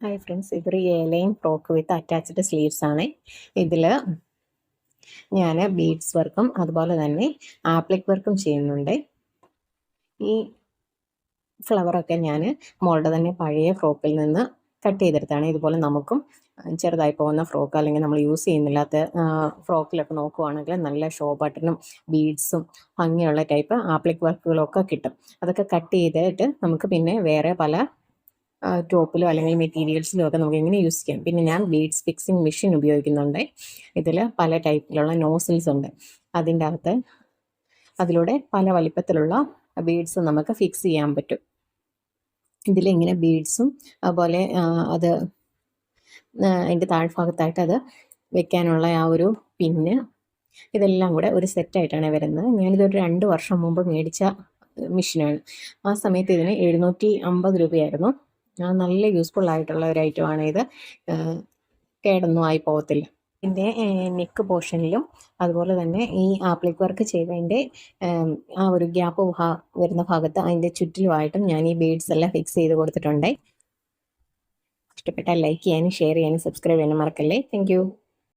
Hi friends, ഇതൊരു A-line frock വിത്ത് attached sleeves ആണ്. ഇതിൽ ഞാൻ ബീഡ്സ് വർക്കും അതുപോലെ തന്നെ ആപ്ലിക് വർക്കും ചെയ്യുന്നുണ്ട്. ഈ ഫ്ലവറൊക്കെ ഞാൻ മോളുടെ തന്നെ പഴയ ഫ്രോക്കിൽ നിന്ന് കട്ട് ചെയ്തെടുത്താണ്. ഇതുപോലെ നമുക്കും ചെറുതായി പോകുന്ന ഫ്രോക്ക് അല്ലെങ്കിൽ നമ്മൾ യൂസ് ചെയ്യുന്നില്ലാത്ത ഫ്രോക്കിലൊക്കെ നോക്കുവാണെങ്കിൽ നല്ല ഷോ ബട്ടണും ബീഡ്സും ഭംഗിയുള്ള ടൈപ്പ് ആപ്ലിക് വർക്കുകളൊക്കെ കിട്ടും. അതൊക്കെ കട്ട് ചെയ്തിട്ട് നമുക്ക് പിന്നെ വേറെ പല ടോപ്പിലോ അല്ലെങ്കിൽ മെറ്റീരിയൽസിലോ ഒക്കെ നമുക്ക് എങ്ങനെ യൂസ് ചെയ്യാം. പിന്നെ ഞാൻ ബീഡ്സ് ഫിക്സിങ് മെഷീൻ ഉപയോഗിക്കുന്നുണ്ട്. ഇതിൽ പല ടൈപ്പിലുള്ള നോസിൽസ് ഉണ്ട്. അതിൻ്റെ അകത്ത് അതിലൂടെ പല വലിപ്പത്തിലുള്ള ബീഡ്സ് നമുക്ക് ഫിക്സ് ചെയ്യാൻ പറ്റും. ഇതിലിങ്ങനെ ബീഡ്സും അതുപോലെ അത് അതിൻ്റെ താഴ്ഭാഗത്തായിട്ട് അത് വെക്കാനുള്ള ആ ഒരു പിന്ന്, ഇതെല്ലാം കൂടെ ഒരു സെറ്റായിട്ടാണ് വരുന്നത്. ഞാനിതൊരു 2 വർഷം മുമ്പ് മേടിച്ച മെഷീനാണ്. ആ സമയത്ത് ഇതിന് 750 രൂപയായിരുന്നു. നല്ല യൂസ്ഫുൾ ആയിട്ടുള്ള ഒരു ഐറ്റമാണ് ഇത്. കേടൊന്നും ആയി പോകത്തില്ല. ഇതിൻ്റെ നെക്ക് പോർഷനിലും അതുപോലെ തന്നെ ഈ ആപ്ലിക് വർക്ക് ചെയ്തതിൻ്റെ ആ ഒരു ഗ്യാപ്പ് വരുന്ന ഭാഗത്ത് അതിൻ്റെ ചുറ്റിലുമായിട്ടും ഞാൻ ഈ ബീഡ്സ് എല്ലാം ഫിക്സ് ചെയ്ത് കൊടുത്തിട്ടുണ്ട്. ഇഷ്ടപ്പെട്ടാൽ ലൈക്ക് ചെയ്യാനും ഷെയർ ചെയ്യാനും സബ്സ്ക്രൈബ് ചെയ്യാനും മറക്കല്ലേ. താങ്ക്